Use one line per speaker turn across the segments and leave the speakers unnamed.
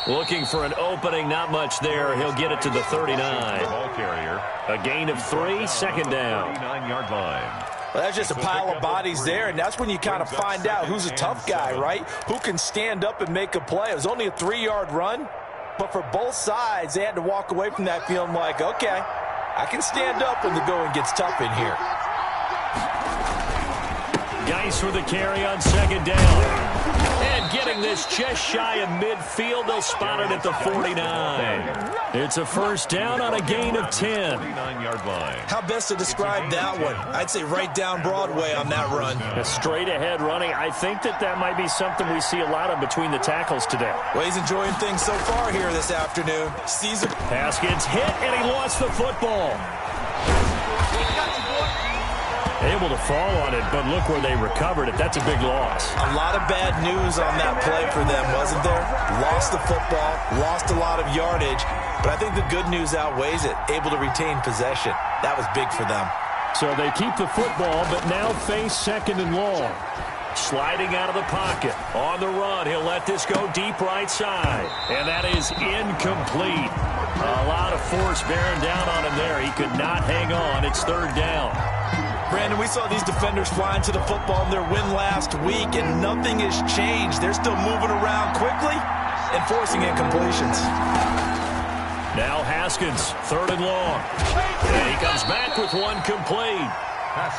Looking for an opening, not much there. He'll get it to the 39.
Ball carrier.
A gain of 3, second down.
39-yard line.
Well, that's just a pile of bodies there, and that's when you kind of find out who's a tough guy, right? Who can stand up and make a play. It was only a 3-yard run, but for both sides, they had to walk away from that feeling like, okay, I can stand up when the going gets tough in here.
Geis with the carry on second down. And getting this just shy of midfield, they'll spot it at the 49. It's a first down on a gain of 10.
39-yard line.
How best to describe that one? I'd say right down Broadway on that run.
A straight ahead running. I think that might be something we see a lot of between the tackles today.
Well, he's enjoying things so far here this afternoon. Caesar.
Pass gets hit, and he lost the football. Able to fall on it, but look where they recovered it. That's a big loss.
A lot of bad news on that play for them, wasn't there? Lost the football, lost a lot of yardage, but I think the good news outweighs it. Able to retain possession. That was big for them.
So they keep the football, but now face second and long. Sliding out of the pocket. On the run, he'll let this go deep right side. And that is incomplete. A lot of force bearing down on him there. He could not hang on. It's third down.
Brandon, we saw these defenders flying to the football in their win last week, and nothing has changed. They're still moving around quickly and forcing incompletions.
Now Haskins, third and long. And he comes back with one complete.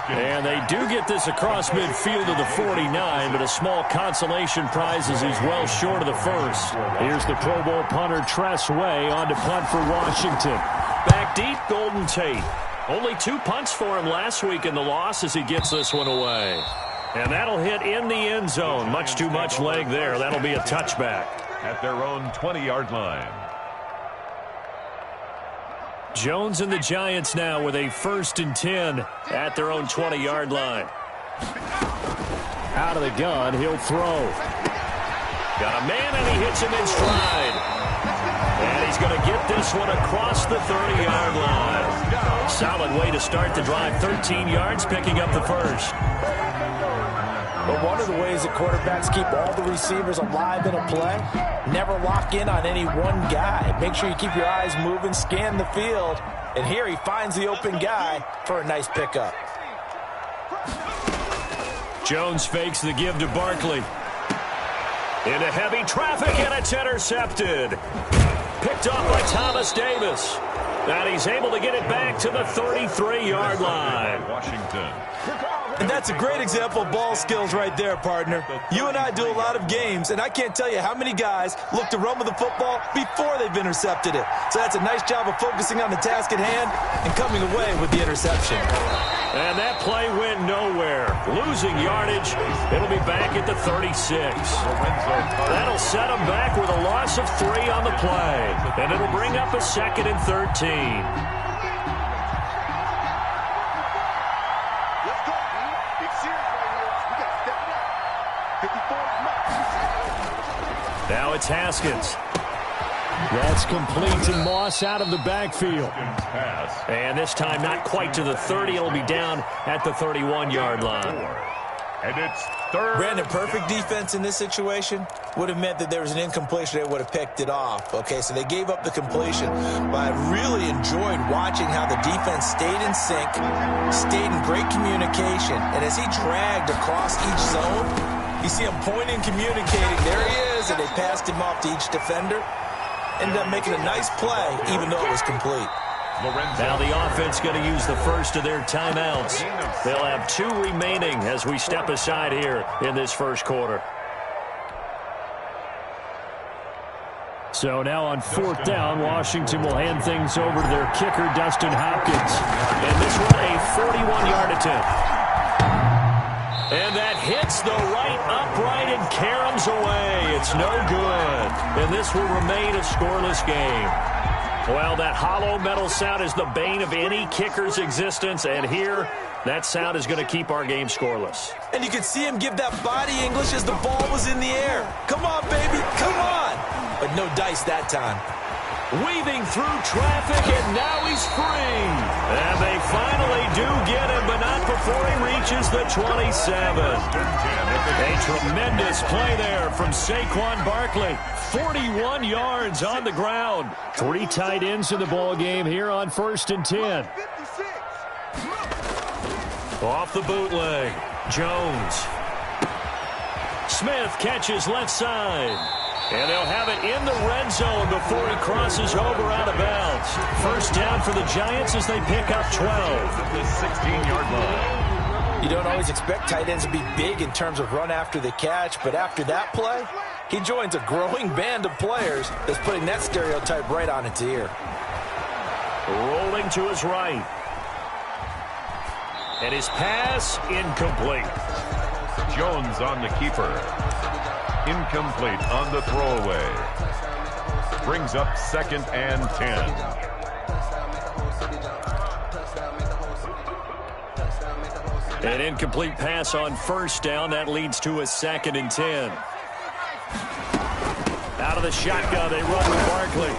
And they do get this across midfield to the 49, but a small consolation prize as he's well short of the first. Here's the Pro Bowl punter Tress Way on to punt for Washington. Back deep, Golden Tate. Only 2 punts for him last week in the loss as he gets this one away. And that'll hit in the end zone. Much too much leg there. That'll be a touchback.
At their own 20-yard line.
Jones and the Giants now with a 1st and 10 at their own 20-yard line. Out of the gun, he'll throw. Got a man, and he hits him in stride. And he's going to get this one across the 30-yard line. Solid way to start the drive. 13 yards, picking up the first.
But one of the ways that quarterbacks keep all the receivers alive in a play, never lock in on any one guy. Make sure you keep your eyes moving, scan the field. And here he finds the open guy for a nice pickup.
Jones fakes the give to Barkley. Into heavy traffic, and it's intercepted. Picked off by Thomas Davis. And he's able to get it back to the 33-yard line.
Washington.
And that's a great example of ball skills right there, partner. You and I do a lot of games, and I can't tell you how many guys look to run with the football before they've intercepted it. So that's a nice job of focusing on the task at hand and coming away with the interception.
And that play went nowhere. Losing yardage. It'll be back at the 36. That'll set them back with a loss of 3 on the play. And it'll bring up a 2nd and 13. Now it's Haskins. That's complete to Moss out of the backfield. And this time not quite to the 30. It'll be down at the 31-yard line.
And it's third.
Brandon, perfect defense in this situation would have meant that there was an incompletion. They would have picked it off. Okay, so they gave up the completion. But I really enjoyed watching how the defense stayed in sync, stayed in great communication. And as he dragged across each zone, you see him pointing, communicating. There he is, and they passed him off to each defender. Ended up making a nice play, even though it was complete.
Now the offense going to use the first of their timeouts. They'll have 2 remaining as we step aside here in this first quarter. So now on 4th down, Washington will hand things over to their kicker, Dustin Hopkins. And this one a 41-yard attempt. And that hits the right upright and caroms away. It's no good. And this will remain a scoreless game. Well, that hollow metal sound is the bane of any kicker's existence. And here, that sound is going to keep our game scoreless.
And you could see him give that body English as the ball was in the air. Come on, baby, come on. But no dice that time.
weaving through traffic, and now he's free. And they finally do get him, but not before he reaches the 27. A tremendous play there from Saquon Barkley. 41 yards on the ground. 3 tight ends in the ball game here on 1st and 10. Off the bootleg, Jones. Smith catches left side. And they'll have it in the red zone before he crosses over out of bounds. First down for the Giants as they pick up 12.
The 16-yard line.
You don't always expect tight ends to be big in terms of run after the catch, but after that play, he joins a growing band of players that's putting that stereotype right on its ear.
Rolling to his right. And his pass incomplete.
Jones on the keeper. Incomplete on the throwaway. Brings up 2nd and 10.
An incomplete pass on first down. That leads to a 2nd and 10. Out of the shotgun, they run with Barkley.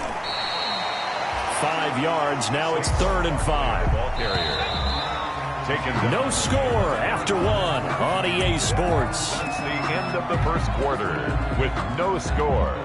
5 yards. Now it's 3rd and 5.
Ball carrier.
No score after 1 on EA Sports.
It's the end of the first quarter with no score.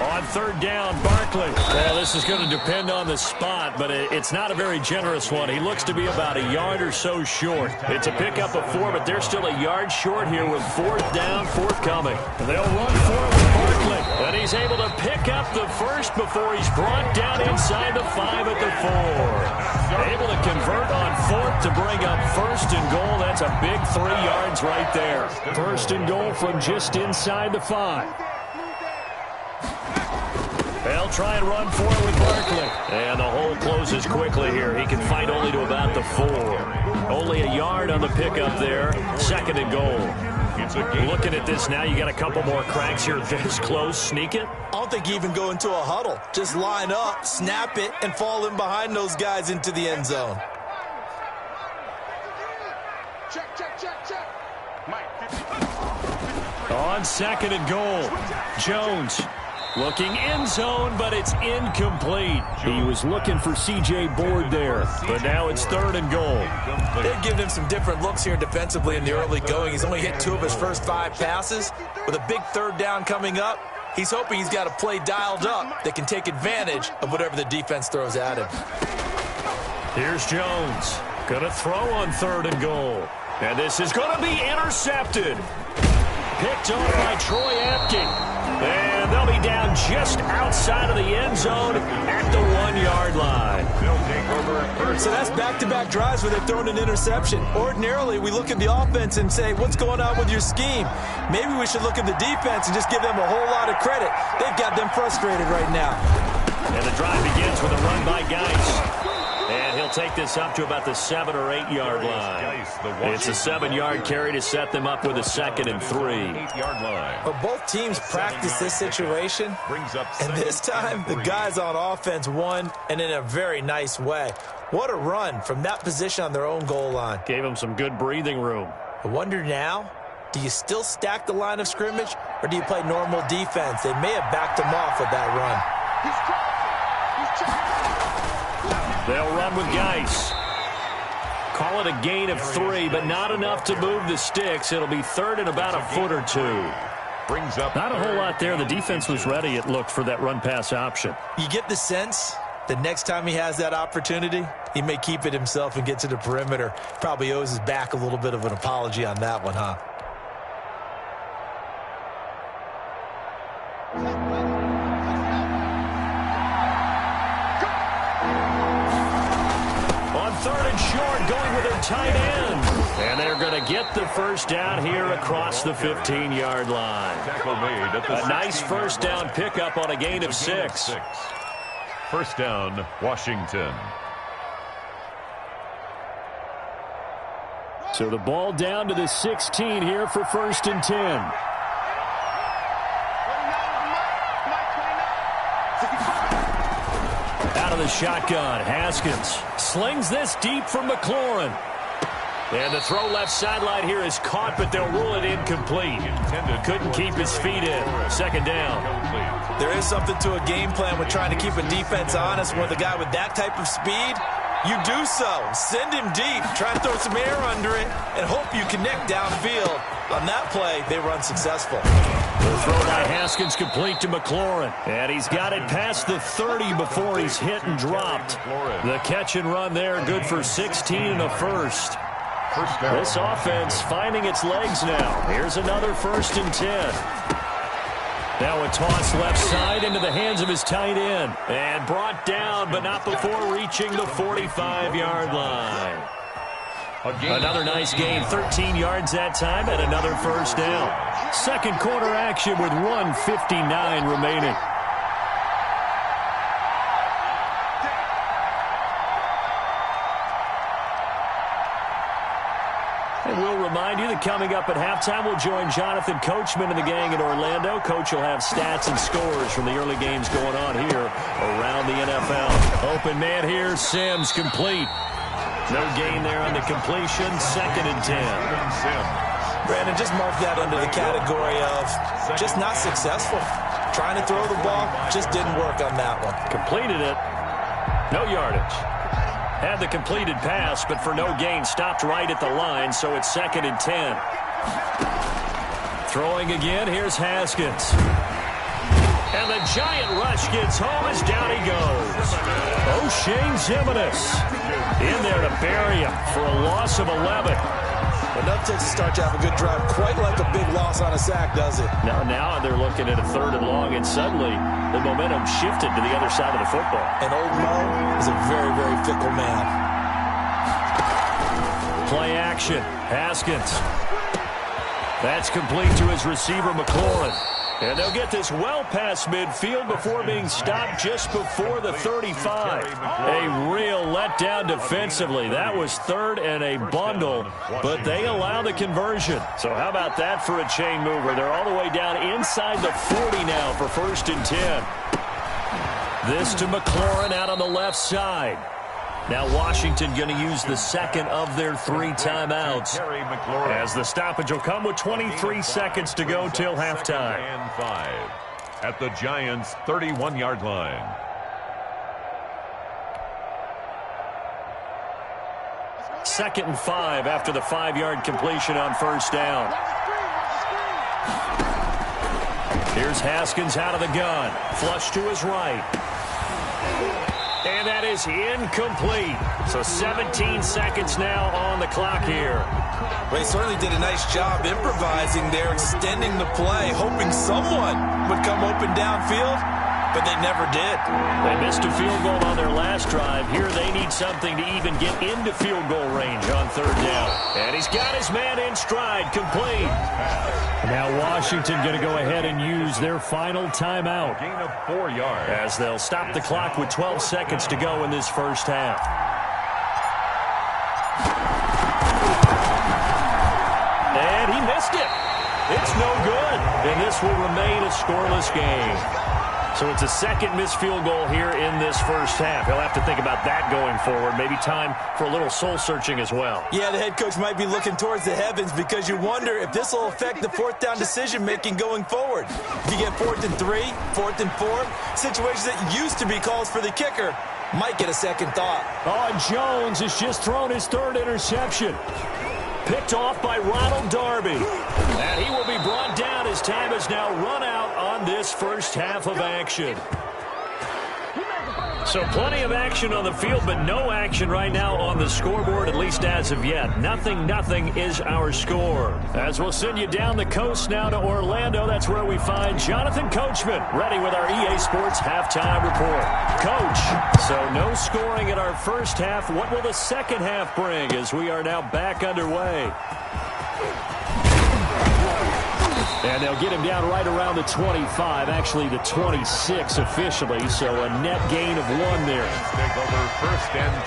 On 3rd down, Barkley. Well, this is going to depend on the spot, but it's not a very generous one. He looks to be about a yard or so short. It's a pickup of 4, but they're still a yard short here with 4th down, forthcoming. They'll run for it with Barkley, and he's able to pick up the first before he's brought down inside the 5 at the 4. Able to convert on 4th to bring up 1st and goal. That's a big 3 yards right there. 1st and goal from just inside the 5. They'll try and run for it with Barkley. And the hole closes quickly here. He can fight only to about the 4. Only a yard on the pickup there. 2nd and goal. Looking at this now, you got a couple more cracks here. This close, sneak it.
I don't think you even go into a huddle. Just line up, snap it, and fall in behind those guys into the end zone.
Check.
On 2nd and goal, Jones. Looking end zone, but it's incomplete. He was looking for C.J. Board there, but now it's 3rd and goal.
They've given him some different looks here defensively in the early going. He's only hit 2 of his first 5 passes. With a big 3rd down coming up, he's hoping he's got a play dialed up that can take advantage of whatever the defense throws at him.
Here's Jones. Going to throw on 3rd and goal. And this is going to be intercepted. Picked off by Troy Apke. And they'll be down just outside of the end zone at the 1-yard line.
So that's back-to-back drives where they're throwing an interception. Ordinarily, we look at the offense and say, what's going on with your scheme? Maybe we should look at the defense and just give them a whole lot of credit. They've got them frustrated right now.
And the drive begins with a run by Geis. And he'll take this up to about the 7 or 8 yard line. It's a 7-yard carry to set them up with a 2nd and 3.
8-yard line.
But both teams practice this situation, and this time the guys on offense won, and in a very nice way. What a run from that position on their own goal line.
Gave them some good breathing room.
I wonder now, do you still stack the line of scrimmage, or do you play normal defense? They may have backed him off with that run.
They'll run with Geis. Call it a gain of 3, but not enough to move the sticks. It'll be 3rd and about a foot or 2.
Brings up
not a whole lot there. The defense was ready, it looked, for that run-pass option.
You get the sense that next time he has that opportunity, he may keep it himself and get to the perimeter. Probably owes his back a little bit of an apology on that one, huh?
On 3rd and short, going with their tight end. And they're going to get the first down here across the 15-yard line.
Tackle made at the
a nice first down pickup on a gain of 6.
First down, Washington.
So the ball down to the 16 here for 1st and 10. Out of the shotgun, Haskins slings this deep from McLaurin. And the throw left sideline here is caught, but they'll rule it incomplete. Couldn't keep his feet in. Second down.
There is something to a game plan with trying to keep a defense honest. With a guy with that type of speed, you do so. Send him deep. Try to throw some air under it and hope you connect downfield. On that play, they were unsuccessful.
The throw by Haskins complete to McLaurin. And he's got it past the 30 before he's hit and dropped. The catch and run there, good for 16 and a first. This offense finding its legs now. Here's another 1st and 10. Now a toss left side into the hands of his tight end. And brought down, but not before reaching the 45-yard line. Another nice gain, 13 yards that time, and another first down. Second quarter action with 1:59 remaining. And we'll remind you that coming up at halftime, we'll join Jonathan Coachman and the gang in Orlando. Coach will have stats and scores from the early games going on here around the NFL. Open man here, Sims complete. No gain there on the completion, 2nd and 10.
Brandon, just mark that under the category of just not successful. Trying to throw the ball, just didn't work on that one.
Completed it, no yardage. Had the completed pass, but for no gain, stopped right at the line, so it's 2nd and 10. Throwing again, here's Haskins. And the giant rush gets home as down he goes. O'Shane Zimenez in there to bury him for a loss of 11.
Enough to start to have a good drive, quite like a big loss on a sack, does it?
Now they're looking at a 3rd and long, and suddenly the momentum shifted to the other side of the football.
And old Mo is a very, very fickle man.
Play action. Haskins. That's complete to his receiver, McLaurin. And they'll get this well past midfield before being stopped just before the 35. A real letdown defensively. That was 3rd and a bundle, but they allow the conversion. So how about that for a chain mover? They're all the way down inside the 40 now for 1st and 10. This to McLaurin out on the left side. Now Washington going to use the 2nd of their 3 timeouts as the stoppage will come with 23 seconds to go till halftime.
And 5 at the Giants' 31-yard line.
Second and 5 after the 5-yard completion on 1st down. Here's Haskins out of the gun. Flush to his right. And that is incomplete. So 17 seconds now on the clock here.
They certainly did a nice job improvising there, extending the play, hoping someone would come open downfield, but they never did.
They missed a field goal on their last drive. Here they need something to even get into field goal range on 3rd down. And he's got his man in stride, complete. Now Washington going to go ahead and use their final timeout.
Gain of 4 yards.
As they'll stop the clock with 12 seconds to go in this first half. And he missed it. It's no good. And this will remain a scoreless game. So it's a 2nd missed field goal here in this first half. He'll have to think about that going forward. Maybe time for a little soul-searching as well.
Yeah, the head coach might be looking towards the heavens because you wonder if this will affect the 4th down decision-making going forward. If you get 4th and 3, 4th and 4, situations that used to be calls for the kicker might get a second thought.
Oh, and Jones has just thrown his 3rd interception. Picked off by Ronald Darby. And he will be brought down as time has now run out on this first half of action. So plenty of action on the field, but no action right now on the scoreboard, at least as of yet. 0-0 is our score. As we'll send you down the coast now to Orlando, that's where we find Jonathan Coachman, ready with our EA Sports halftime report. Coach, so no scoring in our first half. What will the second half bring as we are now back underway? And they'll get him down right around the 25, actually the 26 officially, so a net gain of 1 there.
Take over 1st and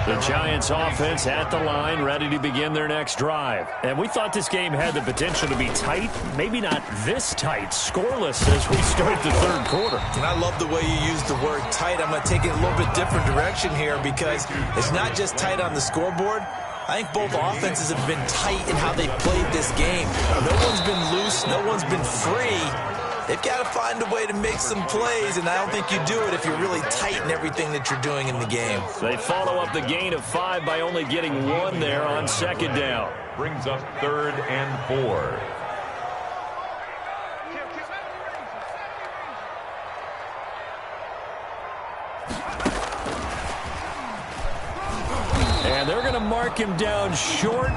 10.
The Giants offense at the line, ready to begin their next drive. And we thought this game had the potential to be tight, maybe not this tight, scoreless as we start the 3rd quarter.
And I love the way you use the word tight. I'm going to take it a little bit different direction here because it's not just tight on the scoreboard. I think both offenses have been tight in how they've played this game. No one's been loose. No one's been free. They've got to find a way to make some plays, and I don't think you do it if you're really tight in everything that you're doing in the game.
They follow up the gain of 5 by only getting 1 there on second down.
Brings up 3rd and 4.
And they're going to mark him down short,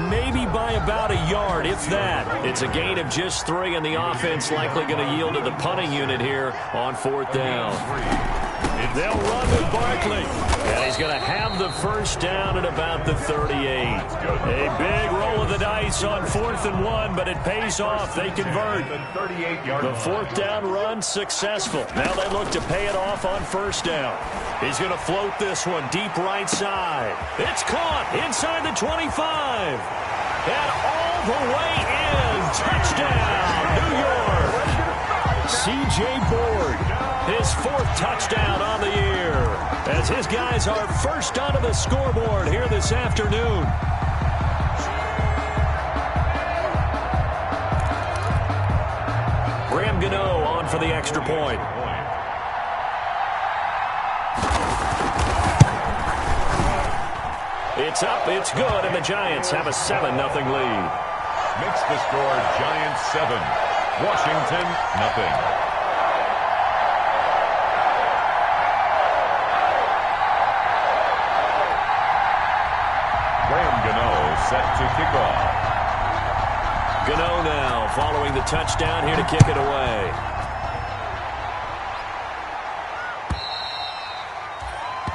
maybe by about a yard, if that. It's a gain of just 3, and the offense likely going to yield to the punting unit here on 4th down. They'll run with Barkley, and he's going to have the first down at about the 38. A big roll of the dice on 4th and 1, but it pays off. They convert. The 4th down run successful. Now they look to pay it off on 1st down. He's going to float this one deep right side. It's caught inside the 25. And all the way in. Touchdown, New York. C.J. Board. His 4th touchdown on the year, as his guys are first onto the scoreboard here this afternoon. Graham Gano on for the extra point. It's up, it's good, and the Giants have a 7-0 lead.
Makes the score Giants 7, Washington 0. Set to kick off.
Gano now following the touchdown here to kick it away.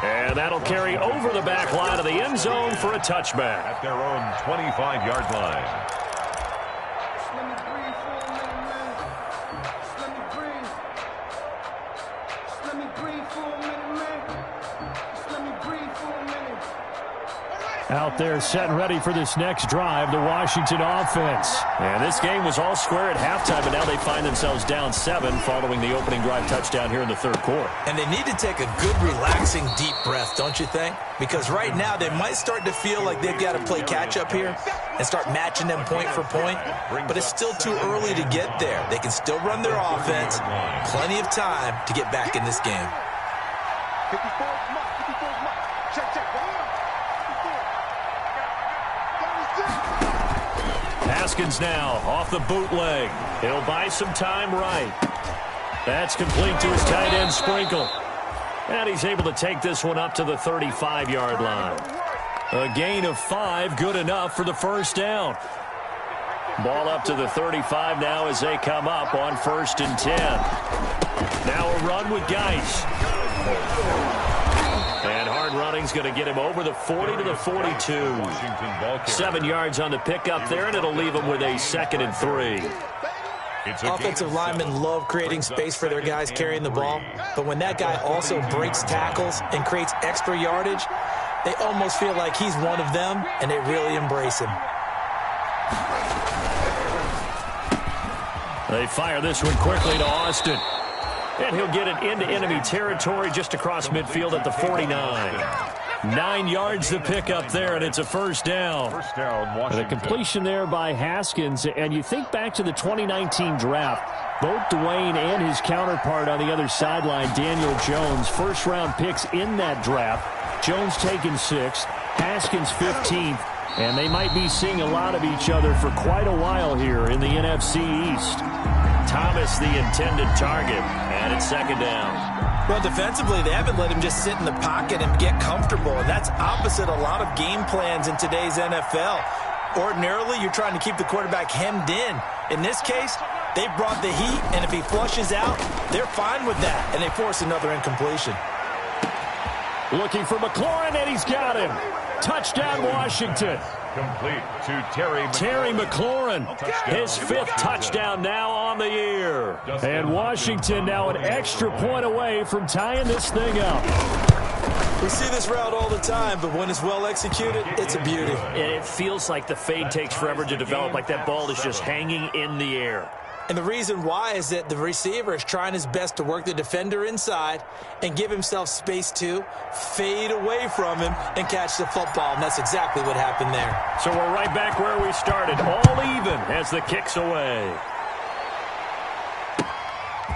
And that'll carry over the back line of the end zone for a touchback.
At their own 25-yard line.
Out there set and ready for this next drive, the Washington offense. And this game was all square at halftime, but now they find themselves down 7 following the opening drive touchdown here in the 3rd quarter.
And they need to take a good, relaxing, deep breath, don't you think? Because right now they might start to feel like they've got to play catch-up here and start matching them point for point. But it's still too early to get there. They can still run their offense. Plenty of time to get back in this game.
54, check.
Haskins now off the bootleg. He'll buy some time right. That's complete to his tight end Sprinkle. And he's able to take this one up to the 35-yard line. A gain of 5, good enough for the first down. Ball up to the 35 now as they come up on 1st and 10. Now a run with Geis. And hard running's going to get him over the 40 to the 42. 7 yards on the pickup there, and it'll leave him with a 2nd and 3.
Offensive linemen love creating space for their guys carrying the ball, but when that guy also breaks tackles and creates extra yardage, they almost feel like he's one of them, and they really embrace him.
They fire this one quickly to Austin. And he'll get it into enemy territory just across midfield at the 49. 9 yards to pick up there, and it's a first down. And a completion there by Haskins. And you think back to the 2019 draft, both Dwayne and his counterpart on the other sideline, Daniel Jones, first-round picks in that draft. Jones taken 6th, Haskins 15th. And they might be seeing a lot of each other for quite a while here in the NFC East. Thomas the intended target, and it's 2nd down.
Well, defensively, they haven't let him just sit in the pocket and get comfortable, and that's opposite a lot of game plans in today's NFL. Ordinarily, you're trying to keep the quarterback hemmed in. In this case, they brought the heat, and if he flushes out, they're fine with that, and they force another incompletion.
Looking for McLaurin, and he's got him. Touchdown, Washington.
Complete to
Terry McLaurin. His 5th touchdown now on the year. And Washington now an extra point away from tying this thing up.
We see this route all the time, but when it's well executed, it's a beauty.
And it feels like the fade takes forever to develop, like that ball is just hanging in the air.
And the reason why is that the receiver is trying his best to work the defender inside and give himself space to fade away from him and catch the football. And that's exactly what happened there.
So we're right back where we started, all even as the kick's away.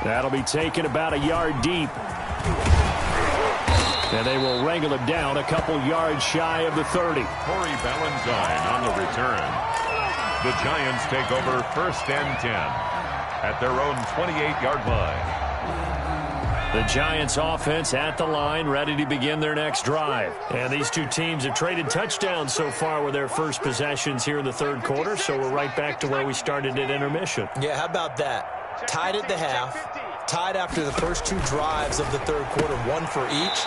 That'll be taken about a yard deep. And they will wrangle him down a couple yards shy of the 30.
Corey Valentine on the return. The Giants take over 1st and 10 at their own 28-yard line.
The Giants offense at the line, ready to begin their next drive. And these two teams have traded touchdowns so far with their first possessions here in the third quarter, so we're right back to where we started at intermission.
Yeah, how about that? Tied at the half, tied after the first two drives of the third quarter, one for each.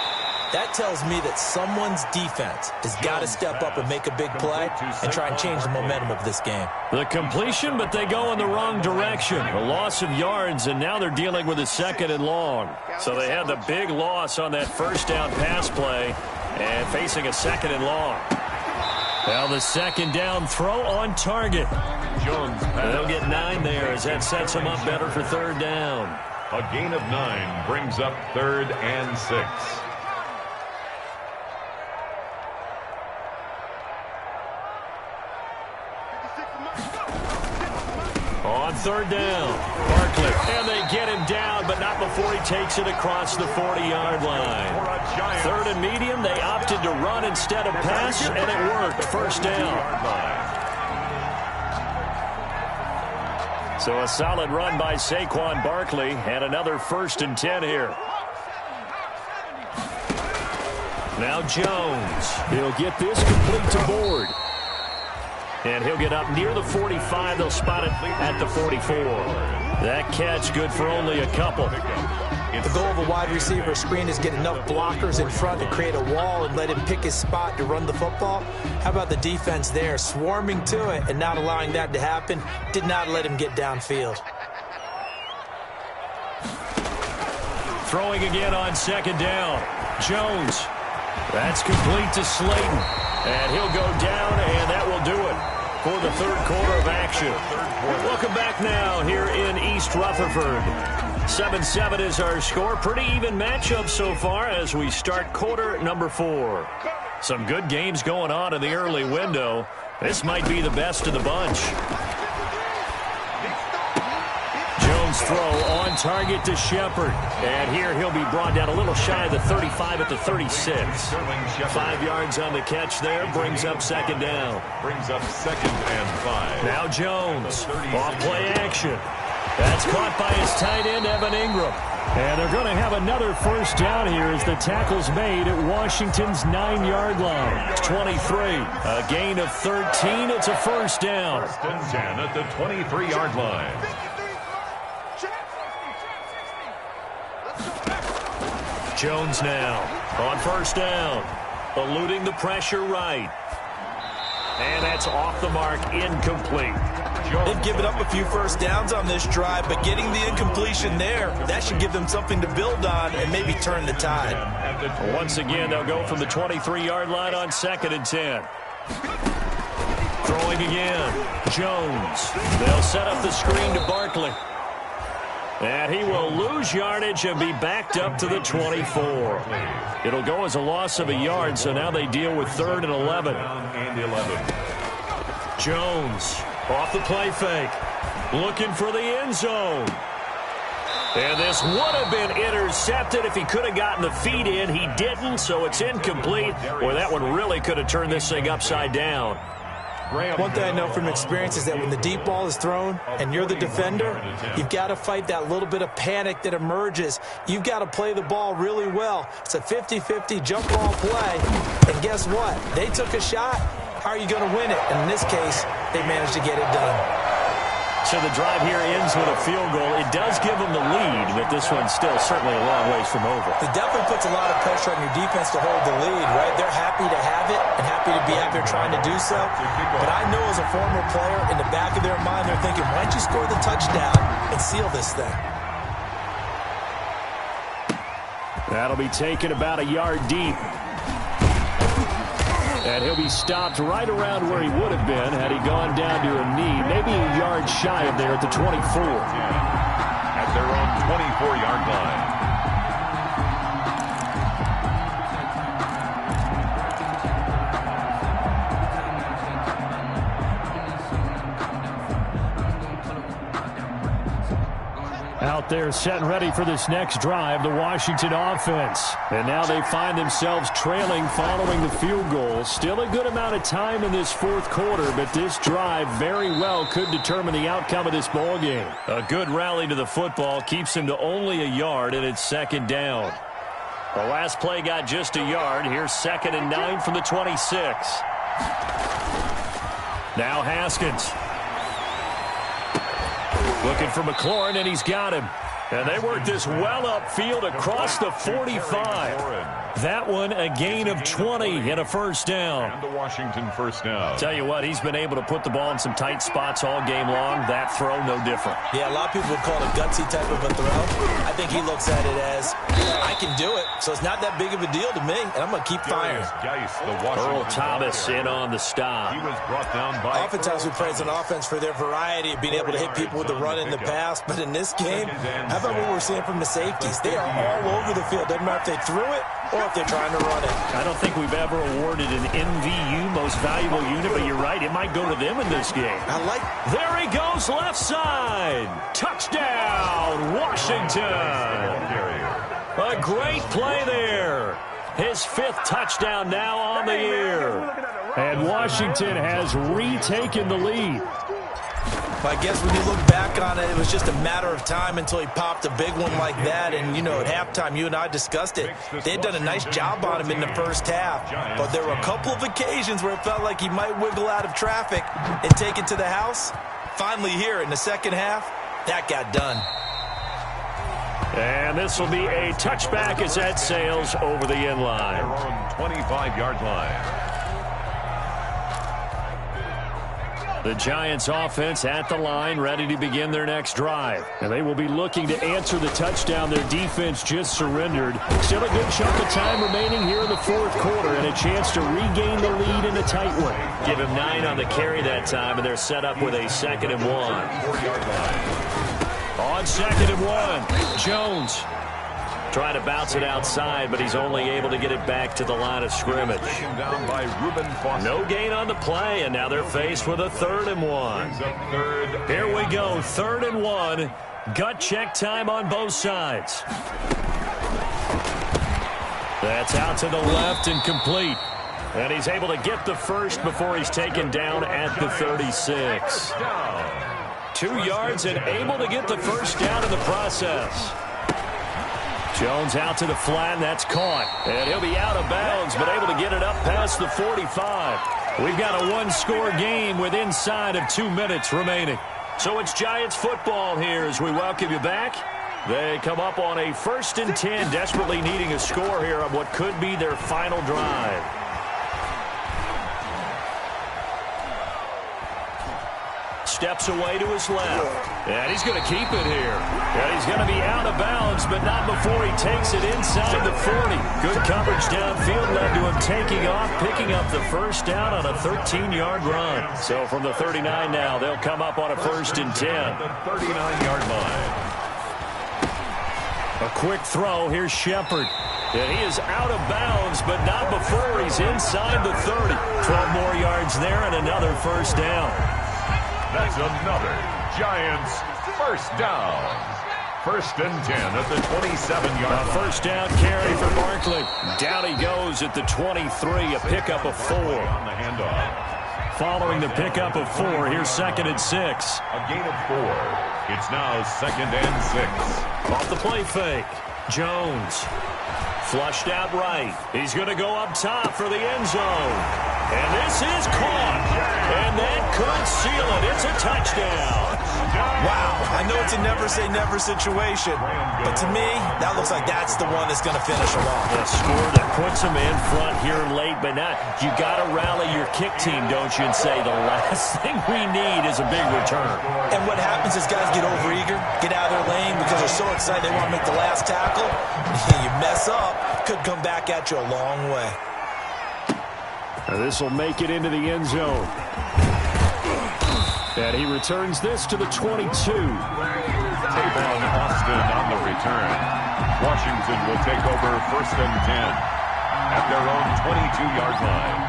That tells me that someone's defense has got to step up and make a big play and try and change the momentum of this game.
The completion, but they go in the wrong direction. A loss of yards, and now they're dealing with a 2nd and long. So they had the big loss on that first down pass play and facing a 2nd and long. Now the 2nd down throw on target.
Jones.
They'll get 9 there as that sets them up better for 3rd down.
A gain of 9 brings up 3rd and 6.
On 3rd down, Barkley. And they get him down, but not before he takes it across the 40-yard line. 3rd and medium, they opted to run instead of pass, and it worked. 1st down. So a solid run by Saquon Barkley, and another 1st and 10 here. Now Jones. He'll get this complete to Board. And he'll get up near the 45. They'll spot it at the 44. That catch good for only a couple.
The goal of a wide receiver screen is get enough blockers in front to create a wall and let him pick his spot to run the football. How about the defense there, swarming to it and not allowing that to happen? Did not let him get downfield.
Throwing again on 2nd down. Jones. That's complete to Slayton. And he'll go down, and that will do it for the third quarter of action. Welcome back now here in East Rutherford. 7-7 is our score. Pretty even matchup so far as we start quarter number 4. Some good games going on in the early window. This might be the best of the bunch. Jones throw on target to Shepard. And here he'll be brought down a little shy of the 35 at the 36. 5 yards on the catch there. Brings up 2nd down.
Brings up 2nd and 5.
Now Jones. Off play action. That's caught by his tight end, Evan Ingram. And they're going to have another 1st down here as the tackle's made at Washington's 9-yard line. 23. A gain of 13. It's a 1st down.
1st and 10 at the 23-yard line.
Jones now on 1st down, eluding the pressure right. And that's off the mark, incomplete.
They've given up a few 1st downs on this drive, but getting the incompletion there, that should give them something to build on and maybe turn the tide.
Once again, they'll go from the 23-yard line on 2nd and 10. Throwing again, Jones. They'll set up the screen to Barkley. And he will lose yardage and be backed up to the 24. It'll go as a loss of a yard, so now they deal with 3rd and 11. Jones off the play fake, looking for the end zone. And this would have been intercepted if he could have gotten the feet in. He didn't, so it's incomplete. Boy, that one really could have turned this thing upside down.
One thing I know from experience is that when the deep ball is thrown and you're the defender, you've got to fight that little bit of panic that emerges. You've got to play the ball really well. It's a 50-50 jump ball play. And guess what? They took a shot. How are you going to win it? And in this case, they managed to get it done.
So the drive here ends with a field goal. It does give them the lead, but this one's still certainly a long ways from over.
It definitely puts a lot of pressure on your defense to hold the lead, right? They're happy to have it and happy to be out there trying to do so. But I know as a former player, in the back of their mind, they're thinking, why don't you score the touchdown and seal this thing? That'll be taken about a yard deep.
And he'll be stopped right around where he would have been had he gone down to a knee, maybe a yard shy of there at the 24.
At their own 24-yard line.
Out there set and ready for this next drive, the Washington offense. And now they find themselves trailing following the field goal. Still a good amount of time in this fourth quarter, but this drive very well could determine the outcome of this ball game. A good rally to the football keeps him to only a yard, and it's second down. The last play got just a yard. Here's 2nd and 9 from the 26. Now Haskins. Looking for McLaurin, and he's got him. And they work this well upfield across the 45. That one a gain of 20 and a first down.
And the Washington first down.
Tell you what, he's been able to put the ball in some tight spots all game long. That throw, no different.
Yeah, a lot of people would call it a gutsy type of a throw. I think he looks at it as, I can do it, so it's not that big of a deal to me, and I'm going to keep firing.
Earl Thomas in on the stop.
He was brought down by
Oftentimes we praise an offense for their variety of being able to hit people with the run and the pass, but in this game, how about what we're seeing from the safeties? They are all over the field. Doesn't matter if they threw it or if they're trying to run it.
I don't think we've ever awarded an MVU, most valuable unit, but you're right, it might go to them in this game. There he goes, left side. Touchdown, Washington. A great play there. His 5th touchdown now on the year. And Washington has retaken the lead.
I guess when you look back on it, it was just a matter of time until he popped a big one like that. And, you know, at halftime, you and I discussed it. They had done a nice job on him in the first half. But there were a couple of occasions where it felt like he might wiggle out of traffic and take it to the house. Finally here in the second half, that got done.
And this will be a touchback as that sails over the end line.
25-yard line.
The Giants offense at the line, ready to begin their next drive. And they will be looking to answer the touchdown their defense just surrendered. Still a good chunk of time remaining here in the fourth quarter and a chance to regain the lead in a tight one. Give him 9 on the carry that time, and they're set up with a 2nd and 1. On 2nd and 1, Jones. Trying to bounce it outside, but he's only able to get it back to the line of scrimmage.
Down by Reuben Foster.
No gain on the play, and now they're faced with a 3rd and 1. Here we go, 3rd and 1. Gut check time on both sides. That's out to the left and complete. And he's able to get the first before he's taken down at the 36. 2 yards and able to get the first down in the process. Jones out to the flat, and that's caught. And he'll be out of bounds, but able to get it up past the 45. We've got a 1-score game with inside of 2 minutes remaining. So it's Giants football here as we welcome you back. They come up on a 1st and 10, desperately needing a score here on what could be their final drive. Steps away to his left. And he's going to keep it here. And he's going to be out of bounds, but not before he takes it inside the 40. Good coverage downfield led to him taking off, picking up the first down on a 13-yard run. So from the 39 now, they'll come up on a 1st and 10.
The 39-yard line.
A quick throw. Here's Shepard. And he is out of bounds, but not before he's inside the 30. 12 more yards there and another first down.
That's another Giants first down. 1st and 10 at the 27-yard line.
A first down carry for Barkley. Down he goes at the 23, a pickup of 4.
On the handoff.
Following the pickup of 4, here's 2nd and 6.
A gain of 4. It's now 2nd and 6.
Off the play fake. Jones. Flushed out right. He's going to go up top for the end zone. And this is caught. And that could seal it. It's a touchdown.
Wow. I know it's a never-say-never situation, but to me, that looks like that's the one that's going to finish them off.
A score that puts them in front here late, but not. You got to rally your kick team, don't you, and say the last thing we need is a big return.
And what happens is guys get overeager, get out of their lane because they're so excited they want to make the last tackle. You mess up, could come back at you a long way.
This will make it into the end zone. And he returns this to the 22.
Tavon Austin on the return. Washington will take over 1st and 10 at their own 22-yard line.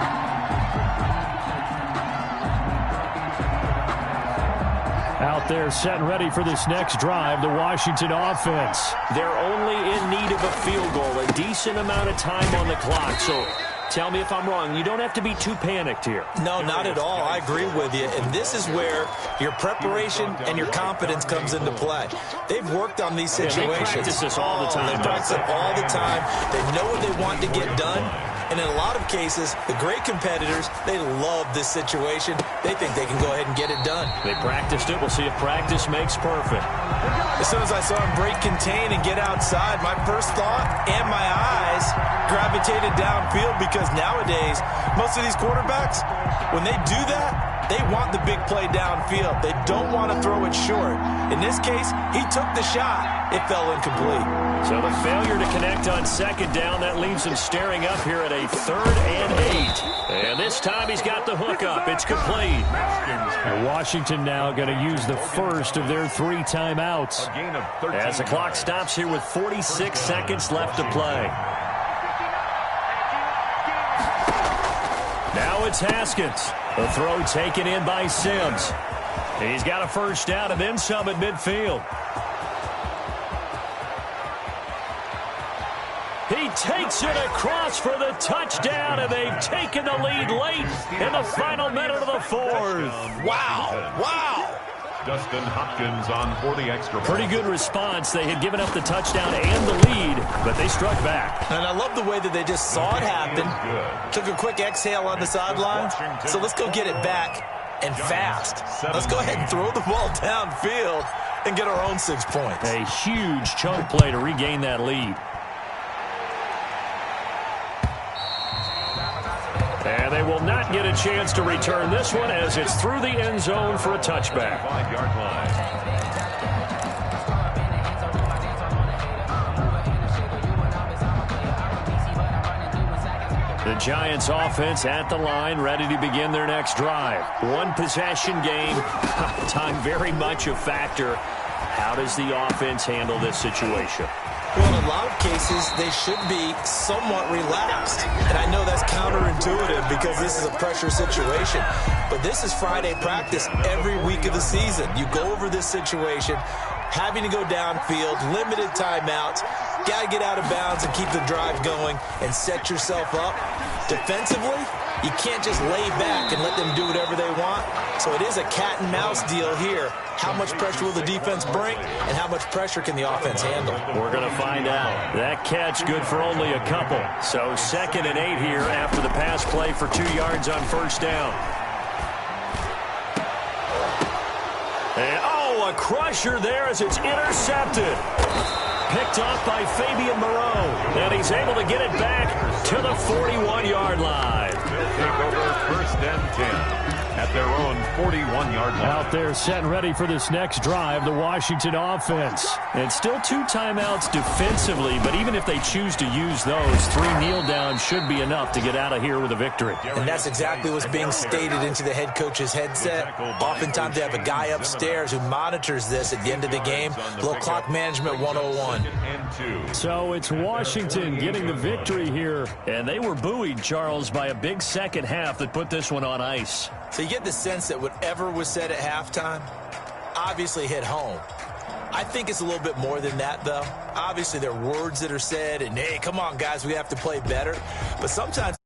Out there set and ready for this next drive, the Washington offense. They're only in need of a field goal, a decent amount of time on the clock. So tell me if I'm wrong. You don't have to be too panicked here.
No, not at all. I agree with you. And this is where your preparation and your confidence comes into play. They've worked on these situations.
They practice this all the time.
They practice it all the time. They know what they want to get done. And in a lot of cases, the great competitors, they love this situation. They think they can go ahead and get it done.
They practiced it. We'll see if practice makes perfect.
As soon as I saw him break contain and get outside, my first thought and my eyes gravitated downfield, because nowadays, most of these quarterbacks, when they do that, they want the big play downfield. They don't want to throw it short. In this case, he took the shot. It fell incomplete.
So the failure to connect on 2nd down, that leaves him staring up here at a 3rd and 8. And this time he's got the hook up. It's complete. And Washington now going to use the first of their 3 timeouts. As the clock stops here with 46 seconds left to play. Now it's Haskins. The throw taken in by Sims. He's got a first down and then some at midfield. He takes it across for the touchdown, and they've taken the lead late in the final minute of the 4th.
Wow. Wow.
Dustin Hopkins on for the extra point.
Pretty good response. They had given up the touchdown and the lead, but they struck back.
And I love the way that they just saw it happen. Took a quick exhale on the sidelines. So let's go get it back and fast. Let's go ahead and throw the ball downfield and get our own 6 points.
A huge chunk play to regain that lead. And they will not get a chance to return this one, as it's through the end zone for a touchback.
5-yard line.
The Giants offense at the line, ready to begin their next drive. 1 possession game. Time very much a factor. How does the offense handle this situation?
Well, in a lot of cases, they should be somewhat relaxed. And I know that's counterintuitive because this is a pressure situation. But this is Friday practice every week of the season. You go over this situation, having to go downfield, limited timeouts, got to get out of bounds and keep the drive going and set yourself up. Defensively, you can't just lay back and let them do whatever they want. So it is a cat and mouse deal here. How much pressure will the defense bring, and how much pressure can the offense handle?
We're going to find out. That catch good for only a couple. So 2nd and 8 here after the pass play for 2 yards on 1st down. And, a crusher there as it's intercepted. Picked off by Fabian Moreau. And he's able to get it back to the 41-yard line.
They'll take over 1st and 10 at their own 41-yard line.
Out there set and ready for this next drive, the Washington offense. And still 2 timeouts defensively, but even if they choose to use those, 3 kneel downs should be enough to get out of here with a victory.
And that's exactly what's being stated into the head coach's headset. Oftentimes they have a guy upstairs who monitors this at the end of the game. A little clock management 101.
So it's Washington getting the victory here. And they were buoyed, Charles, by a big second half that put this one on ice.
So you get the sense that whatever was said at halftime obviously hit home. I think it's a little bit more than that, though. Obviously, there are words that are said, and, hey, come on, guys, we have to play better. But sometimes